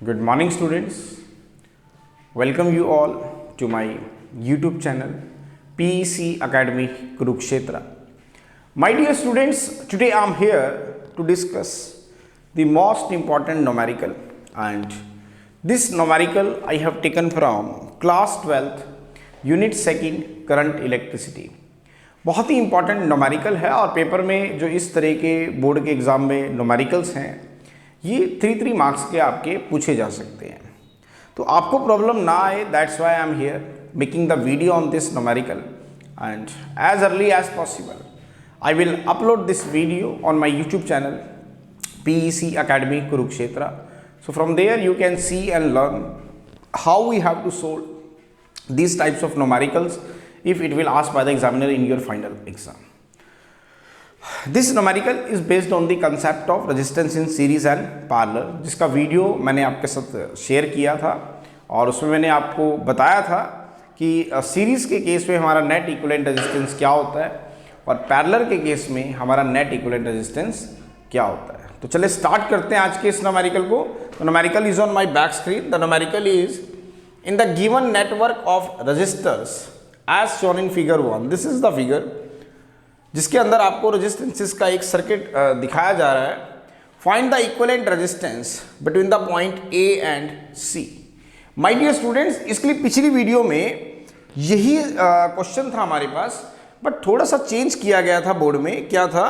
Good morning, students. Welcome you all to my YouTube channel PEC Academy Kurukshetra. My dear students, today I am here to discuss the most important numerical, and this numerical I have taken from class 12th unit 2nd current electricity. बहुत ही important numerical है और paper में जो इस तरह के board के exam में नोमेरिकल्स हैं ये 3 मार्क्स के आपके पूछे जा सकते हैं। तो आपको प्रॉब्लम ना आए, that's why I am here making the video on this numerical, and as early as possible I will upload this video on my YouTube channel PEC Academy Kurukshetra. So from there you can see and learn how we have to solve these types of numericals if it will asked by the examiner in your final exam. This numerical is based on the concept of resistance in series and parallel, जिसका video मैंने आपके साथ share किया था और उसमें मैंने आपको बताया था कि सीरीज़ के केस में हमारा नेट इक्विवेलेंट रेजिस्टेंस क्या होता है और पैरेलल के केस में हमारा नेट इक्विवेलेंट रेजिस्टेंस क्या होता है। तो चलिए स्टार्ट करते हैं आज के इस numerical को। तो numerical is on my back screen. The numerical is in the given network of resistors as shown in figure 1. This is the figure जिसके अंदर आपको रेजिस्टेंसेस का एक सर्किट दिखाया जा रहा है। Find the equivalent resistance between the point A and C. My dear students, इसके लिए पिछली वीडियो में यही क्वेश्चन था हमारे पास, बट थोड़ा सा चेंज किया गया था बोर्ड में। क्या था?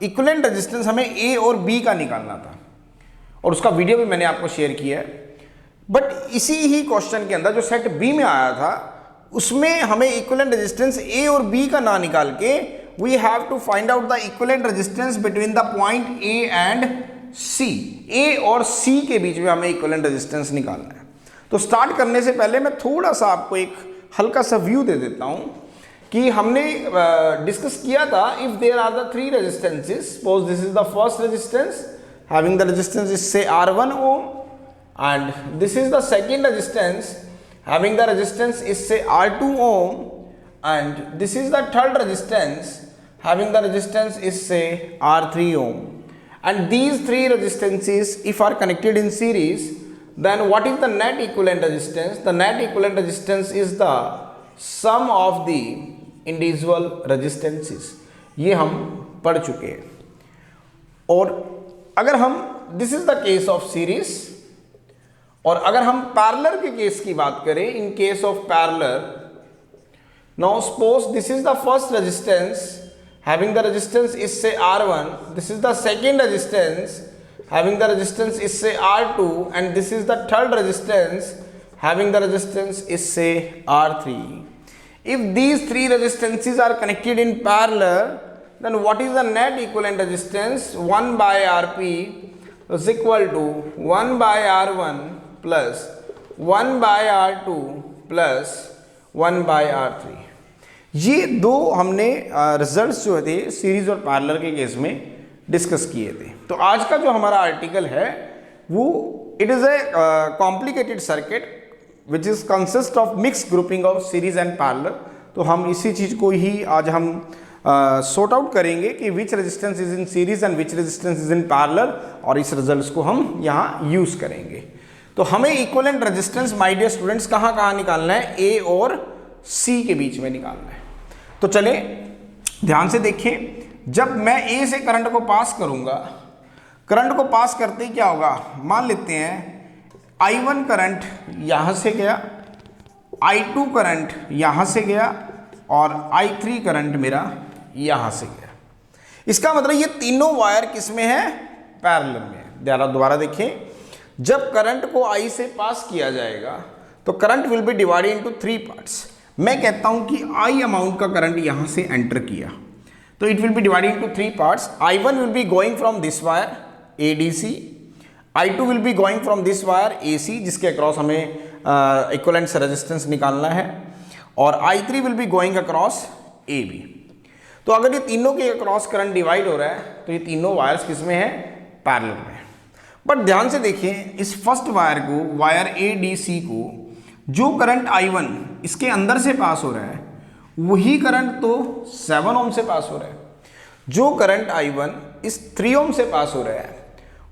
इक्विवेलेंट रेजिस्टेंस हमें A और B का निकालना था और उसका वीडियो भी मैंने आपको शेयर किया है। बट इसी ही क्वेश्चन के अंदर जो सेट B में आया था उसमें हमें इक्विवेलेंट रेजिस्टेंस A और B का ना निकाल के we have to find out the equivalent resistance between the point A and C. A और C के बीच में हमें equivalent resistance निकालना है। तो स्टार्ट करने से पहले मैं थोड़ा सा आपको एक हल्का सा व्यू दे देता हूं कि हमने डिस्कस किया था if there are the 3 resistances, suppose this is the first resistance having the resistance is say R1 ohm, and this is the second resistance having the resistance is say R2 ohm, and this is the third resistance having the resistance is say R3 ohm. And these 3 resistances if are connected in series, then what is the net equivalent resistance? The net equivalent resistance is the sum of the individual resistances. ये हम पढ़ चुके हैं। और अगर हम this is the case of series, और अगर हम पैरेलल के केस की बात करें, in case of parallel, now suppose this is the first resistance having the resistance is say R1, this is the second resistance having the resistance is say R2, and this is the third resistance having the resistance is say R3. If these 3 resistances are connected in parallel, then what is the net equivalent resistance? 1 by Rp is equal to 1 by R1 plus 1 by R2 plus 1 by R3. ये दो हमने results जो थे series और parallel के case में discuss किए थे। तो आज का जो हमारा आर्टिकल है वो it is a complicated circuit which is consist of mix grouping of series and parallel. तो हम इसी चीज़ को ही आज हम सॉर्ट आउट करेंगे कि which resistance is in series and which resistance is in parallel, और इस रिजल्ट्स को हम यहाँ यूज़ करेंगे। तो हमें equivalent resistance my dear students कहाँ कहाँ निकालना है? A और C के बीच में निकालना है। तो चले ध्यान से देखें, जब मैं A से करंट को पास करूंगा, करंट को पास करते ही क्या होगा? मान लेते हैं I1 करंट यहां से गया, I2 करंट यहां से गया और I3 करंट मेरा यहां से गया। इसका मतलब ये तीनों वायर किस में है? पैरेलल में है। दोबारा देखें, जब करंट को I से पास किया जाएगा तो current will be divided into 3 parts. मैं कहता हूं कि I अमाउंट का करंट यहां से एंटर किया तो it will be divided into 3 parts. I1 will be going from this wire ADC, I2 will be going from this wire AC जिसके अक्रॉस हमें इक्विवेलेंट रेजिस्टेंस निकालना है, और I3 will be going across AB। तो अगर ये तीनों के अक्रॉस करंट डिवाइड हो रहा है तो ये तीनों वायर्स किस में है? पैरेलल में। बट ध्यान से देखें, इस फर्स्ट वायर को, वायर ADC को, जो करंट I1 इसके अंदर से पास हो रहा है वही करंट तो 7 ओम से पास हो रहा है। जो करंट I1 इस 3 ओम से पास हो रहा है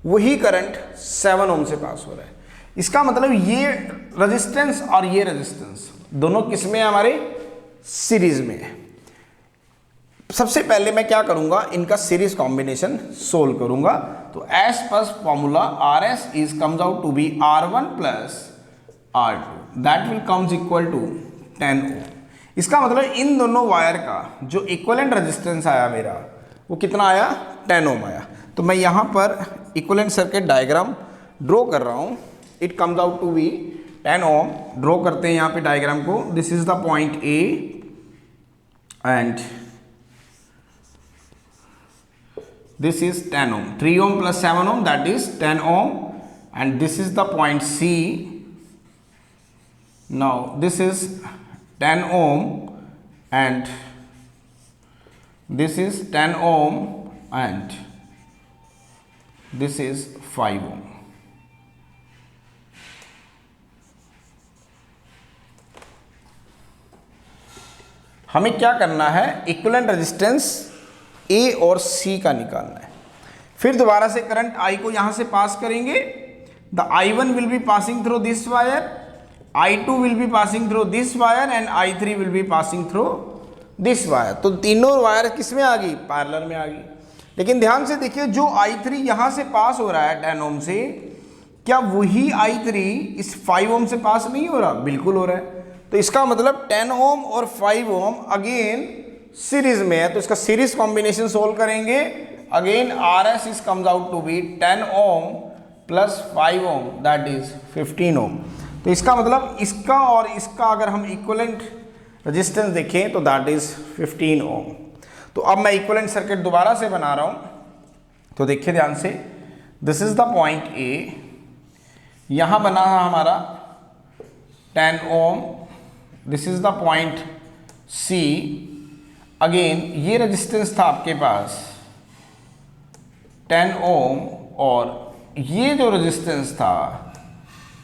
वही करंट 7 ओम से पास हो रहा है। इसका मतलब ये रेजिस्टेंस और ये रेजिस्टेंस दोनों किस में है, हमारे सीरीज में है। सबसे पहले मैं क्या करूंगा, इनका सीरीज कॉम्बिनेशन सोल्व करूंगा। तो S plus formula R S is comes out to be R1 plus R2 that will comes equal to 10 ohm. इसका मतलब इन दोनों वायर का जो इक्विवेलेंट रेजिस्टेंस आया मेरा वो कितना आया, 10 ओम आया। तो मैं यहाँ पर इक्विवेलेंट सर्किट डायग्राम ड्रॉ कर रहा हूँ। It comes out to be 10 ohm. Draw करते हैं यहाँ पे डायग्राम को। This is the point A and this is 10 ohm. 3 ohm plus 7 ohm, that is 10 ohm, and this is the point C. Now this is 10 ohm and this is 10 ohm and this is 5 ohm. हमें क्या करना है, equivalent resistance ए और सी का निकालना है। फिर दोबारा से करंट आई को यहां से पास करेंगे। The I1 will be passing through this wire, I2 will be passing through this wire and I3 will be passing through this wire. तो तीनों वायर किस में आ गई, पैरेलल में आ गई। लेकिन ध्यान से देखिए, जो I3 यहां से पास हो रहा है 10 ओम से, क्या वही I3 इस 5 ओम से पास नहीं हो रहा, बिल्कुल हो रहा है। तो इसका मतलब 10 ओम और 5 ओम अगेन सीरीज में है। तो इसका सीरीज कॉम्बिनेशन सोल्व करेंगे। Again R S is comes out to be 10 ohm plus 5 ohm that is 15 ohm. तो इसका मतलब इसका और इसका अगर हम इक्विवेलेंट रेजिस्टेंस देखें तो दैट इज 15 ओम। तो अब मैं इक्विवेलेंट सर्किट दोबारा से बना रहा हूं। तो देखिए ध्यान से, this is the point A, यहां बना है हमारा 10 ohm, this is the point C. Again ये रेजिस्टेंस था आपके पास 10 ओम और ये जो रेजिस्टेंस था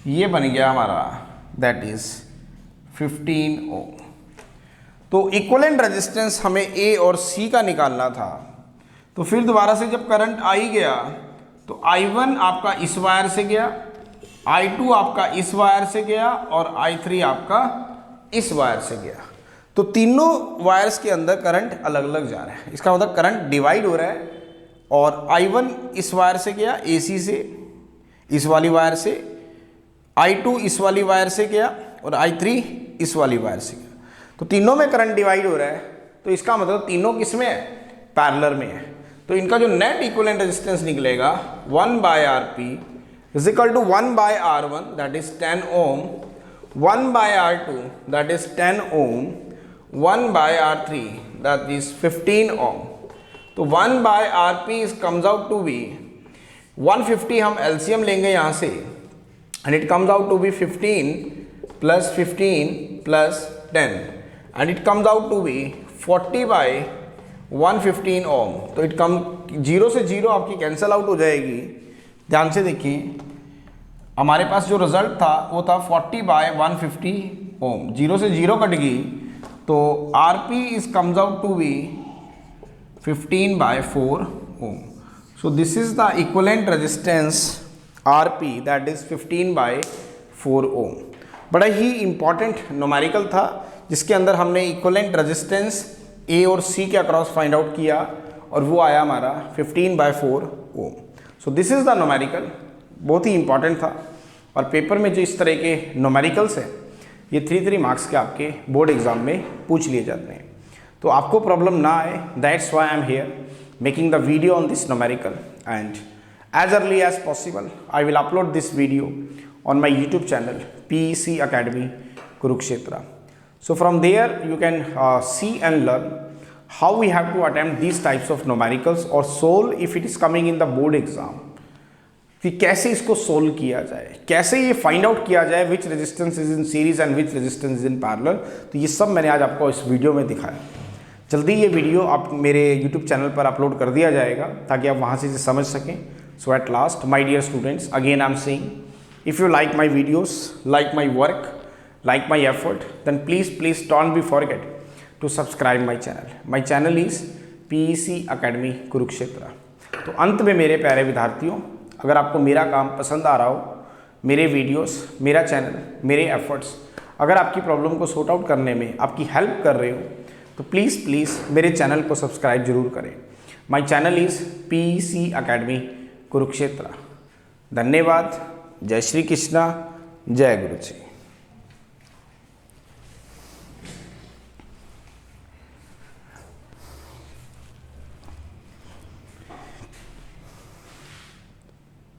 ये बन गया हमारा दैट इज 15 ओम। तो इक्विवेलेंट रेजिस्टेंस हमें ए और सी का निकालना था। तो फिर दोबारा से जब करंट आई गया तो I1 आपका इस वायर से गया, I2 आपका इस वायर से गया और I3 आपका इस वायर से गया। तो तीनों वायर्स के अंदर करंट अलग अलग जा रहा है। इसका मतलब करंट डिवाइड हो रहा है। और I1 इस वायर से गया AC से, इस वाली वायर से, I2 इस वाली वायर से गया और I3 इस वाली वायर से गया। तो तीनों में करंट डिवाइड हो रहा है। तो इसका मतलब तीनों किस में है, पैरेलल में है। तो इनका जो नेट इक्विवेलेंट रेजिस्टेंस निकलेगा 1/Rp is equal to 1/R1 that is 10 ohm, 1/R2 that is 10 ohm, 1/R3 that is 15 ohm. तो 1/Rp comes out to be 150, हम LCM लेंगे यहाँ से and it comes out to be 15 plus 15 plus 10 and it comes out to be 40/115 ohm. तो it come 0 से 0 आपकी cancel out हो जाएगी। ध्यान से देखिए, हमारे पास जो रिजल्ट था वो था 40/150 ओम। 0 से 0 कट गई तो Rp is comes out to be 15/4 ohm. So this is the equivalent resistance Rp that is 15/4 ohm. बड़ा ही इम्पॉर्टेंट न्यूमेरिकल था जिसके अंदर हमने इक्विवेलेंट रेजिस्टेंस A और C के अक्रॉस फाइंड आउट किया और वो आया हमारा 15/4 ohm. So this is the numerical, बहुत ही इम्पॉर्टेंट था। और पेपर में जो इस तरह के न्यूमेरिकल्स हैं ये 3 मार्क्स के आपके बोर्ड एग्जाम में पूछ लिए जाते हैं। तो आपको प्रॉब्लम ना आए, that's why I am here making the video on this numerical and as early as possible I will upload this video on my YouTube channel PEC Academy Kurukshetra. So from there you can see and learn how we have to attempt these types of numericals or solve if it is coming in the board exam, कि कैसे इसको solve किया जाए, कैसे ये find out किया जाए which resistance is in series and which resistance is in parallel. तो ये सब मैंने आज आपको इस वीडियो में दिखाया। जल्दी ये वीडियो आप मेरे YouTube चैनल पर अपलोड कर दिया जाएगा ताकि आप वहाँ से इसे समझ सकें। So at last my dear students, again I am saying, if you like my videos, like my work, like my effort, then please don't be forget to subscribe my channel. My channel is PEC Academy Kurukshetra. तो अंत में मेरे प्यारे विद्यार्थियों, अगर आपको मेरा काम पसंद आ रहा हो मेरे वीडियोस, मेरा चैनल, मेरे एफर्ट्स अगर आपकी प्रॉब्लम को सॉर्ट आउट करने में आपकी हेल्प कर रहे हो तो प्लीज़ मेरे चैनल को सब्सक्राइब जरूर करें। My channel is PC academy Kurukshetra. धन्यवाद। जय श्री कृष्णा, जय गुरु जी।